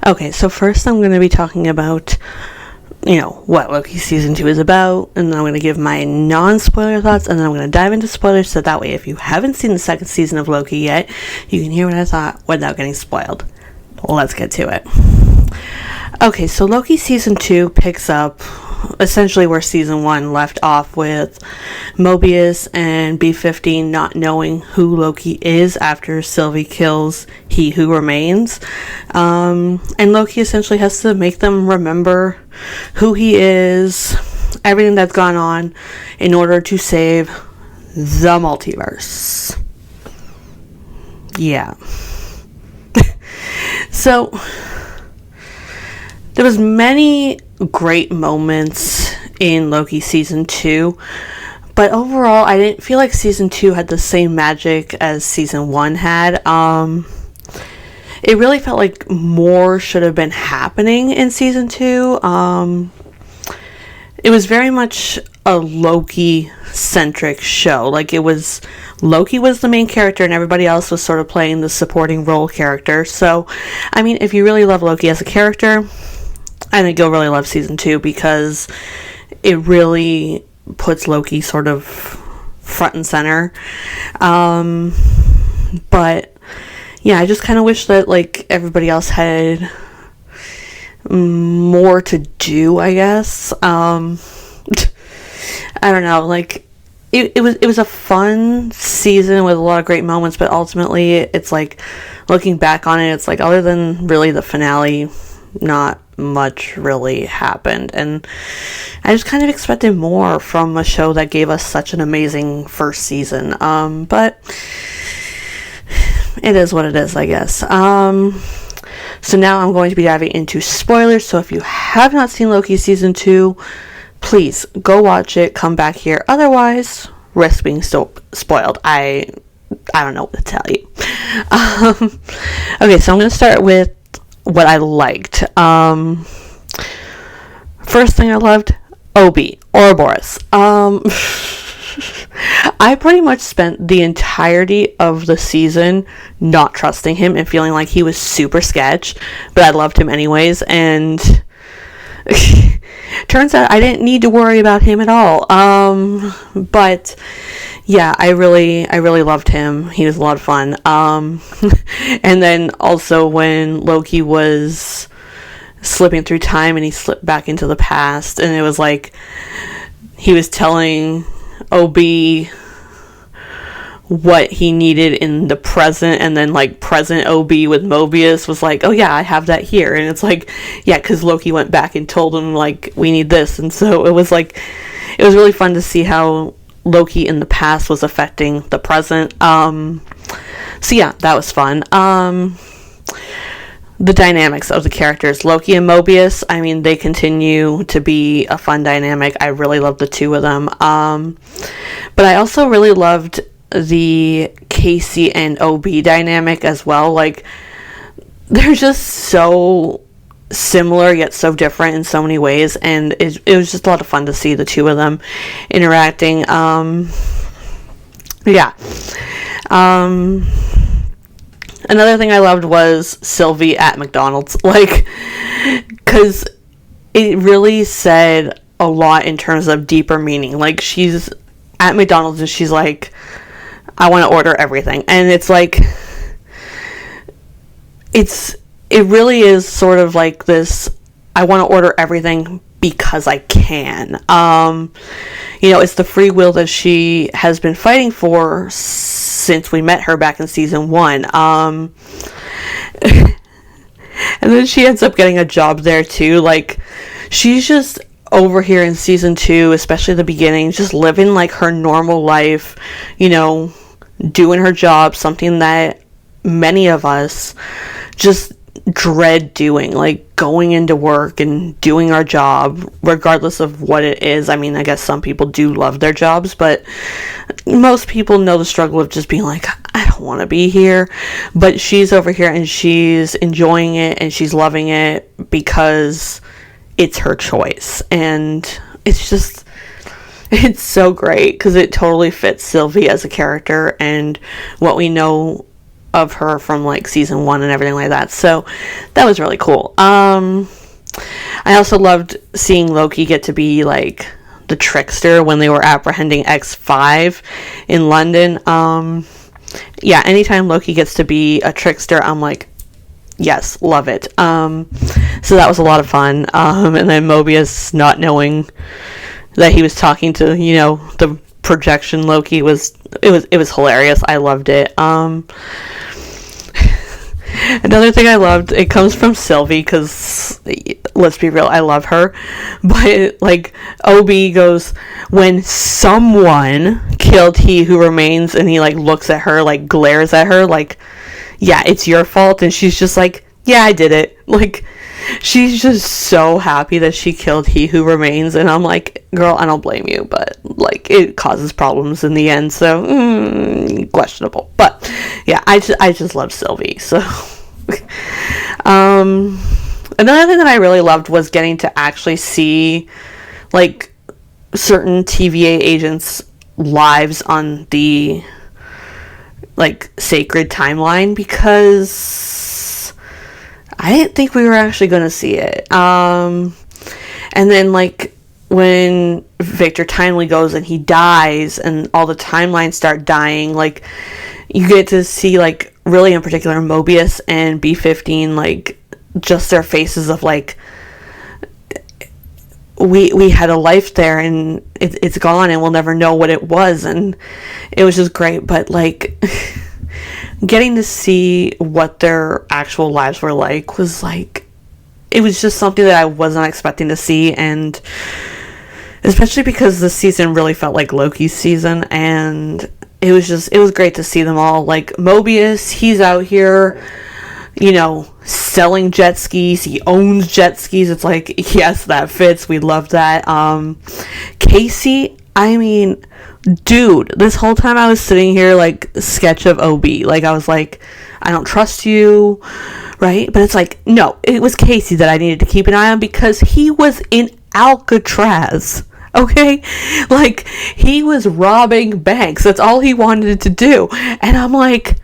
Okay, so first I'm going to be talking about, what Loki Season 2 is about, and then I'm going to give my non-spoiler thoughts, and then I'm going to dive into spoilers, so that way if you haven't seen the second season of Loki yet, you can hear what I thought without getting spoiled. Let's get to it. Okay, so Loki Season 2 picks up essentially where Season 1 left off, with Mobius and B-15 not knowing who Loki is after Sylvie kills He Who Remains. And Loki essentially has to make them remember who he is, everything that's gone on, in order to save the multiverse. Yeah. So there was many great moments in Loki Season 2, but overall I didn't feel like Season 2 had the same magic as Season 1 had. It really felt like more should have been happening in Season 2. It was very much a Loki-centric show. Like, Loki was the main character and everybody else was sort of playing the supporting role character. So, I mean, if you really love Loki as a character, I think you'll really love Season 2, because it really puts Loki sort of front and center. But yeah, I just kind of wish that, like, everybody else had more to do, I guess. I don't know, like, it was a fun season with a lot of great moments, but ultimately it's like, looking back on it, it's like, other than really the finale, not much really happened, and I just kind of expected more from a show that gave us such an amazing first season. But it is what it is, I guess. So now I'm going to be diving into spoilers, so if you have not seen Loki Season 2, please go watch it, come back here, otherwise risk being spoiled. I don't know what to tell you. Okay, so I'm going to start with what I liked. First thing I loved, Obi, Ouroboros. I pretty much spent the entirety of the season not trusting him and feeling like he was super sketch, but I loved him anyways, and turns out I didn't need to worry about him at all. But yeah, I really loved him. He was a lot of fun. And then also when Loki was slipping through time and he slipped back into the past, and it was like he was telling OB what he needed in the present, and then like present OB with Mobius was like, oh yeah, I have that here, and it's like, yeah, because Loki went back and told him like, we need this, and so it was really fun to see how Loki in the past was affecting the present. So yeah, that was fun. The dynamics of the characters, Loki and Mobius, I mean, they continue to be a fun dynamic. I really love the two of them. But I also really loved the Casey and OB dynamic as well. Like, they're just so similar yet so different in so many ways, and it was just a lot of fun to see the two of them interacting. Yeah. Another thing I loved was Sylvie at McDonald's, like, because it really said a lot in terms of deeper meaning. Like, she's at McDonald's and she's like, I want to order everything, and it's like, it really is sort of like this, I want to order everything because I can. It's the free will that she has been fighting for since we met her back in Season 1. And then she ends up getting a job there too. Like, she's just over here in Season 2, especially the beginning, just living like her normal life, doing her job, something that many of us just dread doing, like going into work and doing our job regardless of what it is. I mean, I guess some people do love their jobs, but most people know the struggle of just being like, I don't want to be here. But she's over here and she's enjoying it and she's loving it because it's her choice, and it's so great because it totally fits Sylvie as a character and what we know of her from like season 1 and everything like that. So that was really cool. I also loved seeing Loki get to be like the trickster when they were apprehending X5 in London. Yeah, anytime Loki gets to be a trickster, I'm like, yes, love it. So that was a lot of fun. And then Mobius not knowing that he was talking to, the projection Loki was hilarious. I loved it. Another thing I loved, it comes from Sylvie, because let's be real, I love her, but like OB goes, when someone killed He Who Remains, and he like looks at her, like glares at her like, yeah, it's your fault, and she's just like, yeah, I did it. Like, she's just so happy that she killed He Who Remains, and I'm like, girl, I don't blame you, but like it causes problems in the end, so questionable. But yeah, I just love Sylvie. So another thing that I really loved was getting to actually see like certain TVA agents' lives on the like sacred timeline, because I didn't think we were actually going to see it. And then like when Victor Timely goes and he dies and all the timelines start dying, like you get to see like really in particular Mobius and B-15, like just their faces of like, we had a life there and it's gone and we'll never know what it was, and it was just great. But like getting to see what their actual lives were like was like, it was just something that I was not expecting to see, and especially because this season really felt like Loki's season, and it was great to see them all. Like Mobius, he's out here, selling jet skis. He owns jet skis. It's like, yes, that fits. We love that. Casey, I mean, dude, this whole time I was sitting here like sketch of OB. Like I was like, I don't trust you, right? But it's like, no, it was Casey that I needed to keep an eye on, because he was in Alcatraz. Okay, like he was robbing banks. That's all he wanted to do. And I'm like,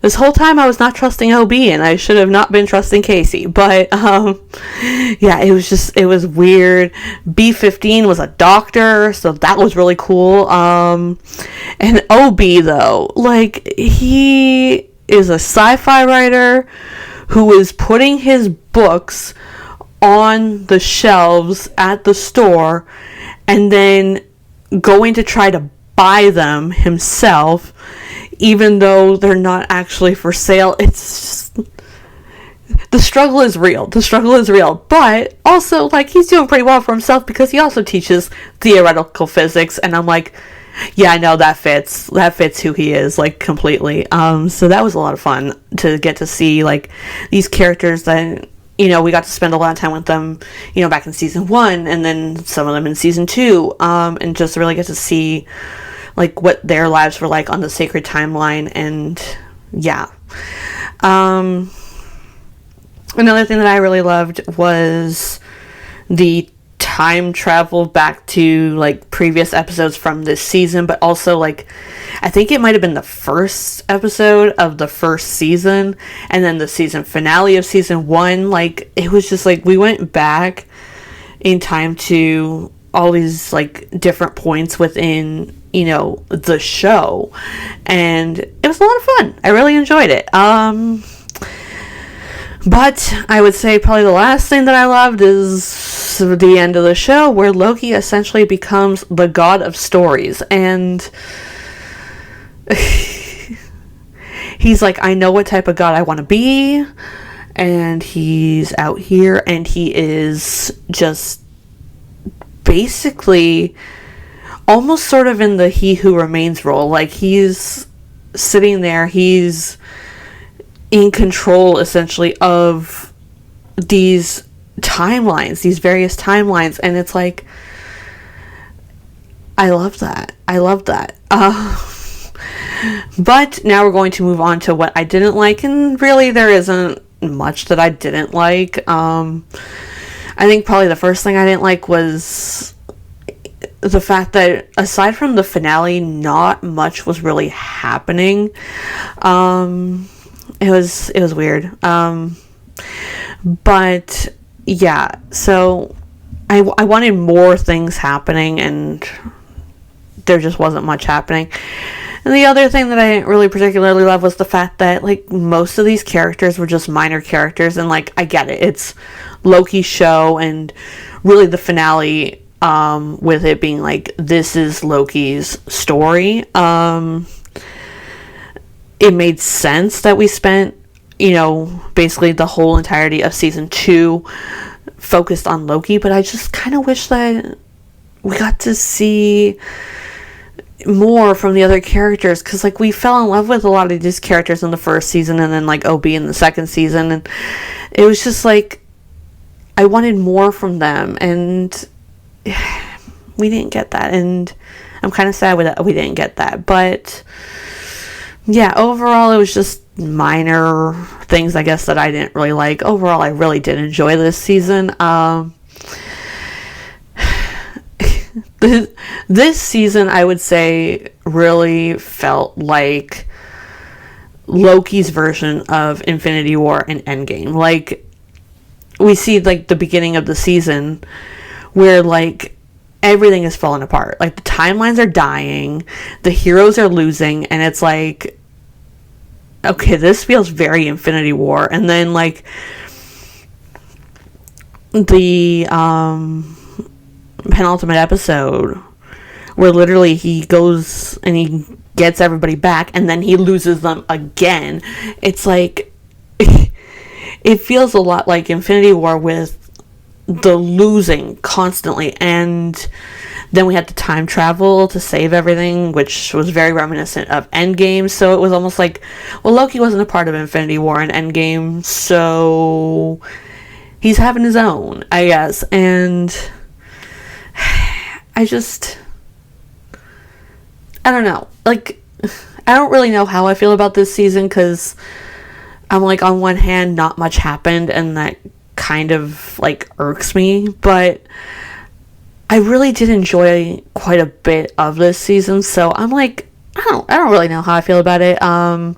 this whole time I was not trusting OB, and I should have not been trusting Casey. But yeah, it was weird. B-15 was a doctor, so that was really cool. And OB though, like he is a sci-fi writer who is putting his books on the shelves at the store and then going to try to buy them himself, even though they're not actually for sale. It's just, the struggle is real. But also, like, he's doing pretty well for himself, because he also teaches theoretical physics, and I'm like, yeah, I know that fits who he is, like, completely. So that was a lot of fun to get to see, like, these characters that, we got to spend a lot of time with them, back in season 1, and then some of them in season 2, and just really get to see like what their lives were like on the sacred timeline. And yeah, another thing that I really loved was the time travel back to like previous episodes from this season, but also like I think it might have been the first episode of the first season, and then the season finale of season 1. Like it was just like we went back in time to all these like different points within the show, and it was a lot of fun. I really enjoyed it. But I would say probably the last thing that I loved is the end of the show, where Loki essentially becomes the god of stories, and he's like, I know what type of god I want to be, and he's out here, and he is just basically almost sort of in the He Who Remains role. Like he's sitting there, he's in control essentially of these timelines, these various timelines, and it's like, I love that. But now we're going to move on to what I didn't like, and really there isn't much that I didn't like. I think probably the first thing I didn't like was the fact that aside from the finale, not much was really happening. It was weird. But yeah, so I wanted more things happening, and there just wasn't much happening. And the other thing that I didn't really particularly love was the fact that, like, most of these characters were just minor characters, and, like, I get it. It's Loki's show, and really the finale, with it being, like, this is Loki's story. It made sense that we spent, basically the whole entirety of season 2 focused on Loki, but I just kind of wish that we got to see more from the other characters, because, like, we fell in love with a lot of these characters in the first season, and then, like, OB in the second season, and it was just like I wanted more from them, and we didn't get that, and I'm kind of sad that we didn't get that. But yeah, overall it was just minor things, I guess, that I didn't really like. Overall, I really did enjoy this season. This season, I would say, really felt like Loki's version of Infinity War and Endgame. Like, we see, like, the beginning of the season where, like, everything is falling apart. Like, the timelines are dying, the heroes are losing, and it's like, okay, this feels very Infinity War. And then, like, the penultimate episode where literally he goes and he gets everybody back and then he loses them again. It's like it feels a lot like Infinity War with the losing constantly, and then we had to time travel to save everything, which was very reminiscent of Endgame. So it was almost like, well, Loki wasn't a part of Infinity War and Endgame, so he's having his own, I guess. And I don't know. Like, I don't really know how I feel about this season, because I'm like, on one hand, not much happened, and that kind of, like, irks me, but I really did enjoy quite a bit of this season, so I'm like, I don't really know how I feel about it. I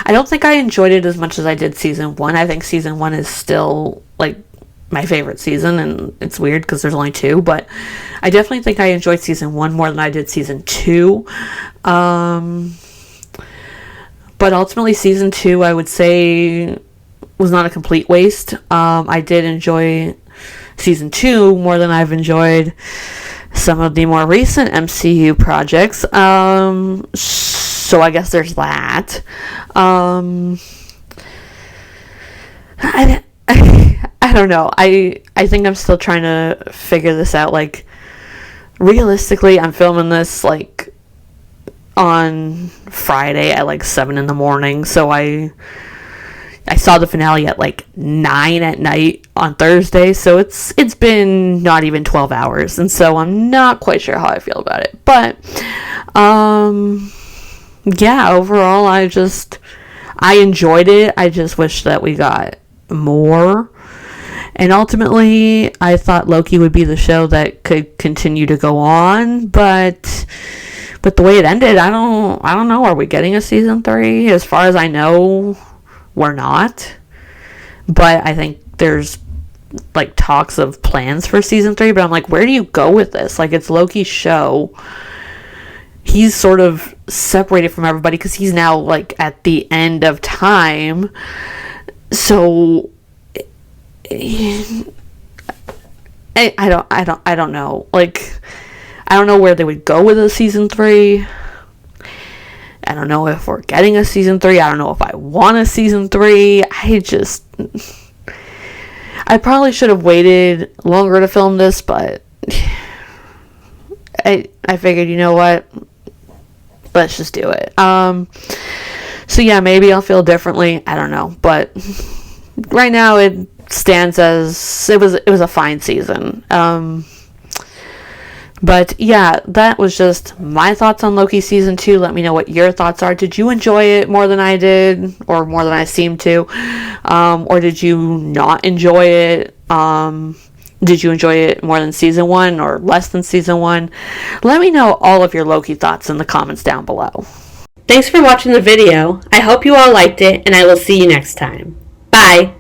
don't think I enjoyed it as much as I did season 1. I think season 1 is still, like, my favorite season, and it's weird because there's only 2, but I definitely think I enjoyed season 1 more than I did season 2. But ultimately season 2, I would say, was not a complete waste. I did enjoy season 2 more than I've enjoyed some of the more recent MCU projects. So I guess there's that. I don't know. I think I'm still trying to figure this out. Like, realistically, I'm filming this, like, on Friday at, like, 7 in the morning. So I saw the finale at, like, 9 at night on Thursday. So it's been not even 12 hours. And so I'm not quite sure how I feel about it. But, yeah, overall, I enjoyed it. I just wish that we got more. And ultimately, I thought Loki would be the show that could continue to go on, but the way it ended, I don't know. Are we getting a season 3? As far as I know, we're not. But I think there's, like, talks of plans for season 3, but I'm like, where do you go with this? Like, it's Loki's show. He's sort of separated from everybody because he's now, like, at the end of time. So I don't know. Like, I don't know where they would go with a season 3. I don't know if we're getting a season 3. I don't know if I want a season 3. I probably should have waited longer to film this, but I figured, you know what? Let's just do it. So yeah, maybe I'll feel differently. I don't know, but right now it stands as it was a fine season. But yeah, that was just my thoughts on Loki season 2. Let me know what your thoughts are. Did you enjoy it more than I did, or more than I seemed to, or did you not enjoy it? Did you enjoy it more than season 1 or less than season 1? Let me know all of your Loki thoughts in the comments down below. Thanks for watching the video. I hope you all liked it, and I will see you next time. Bye!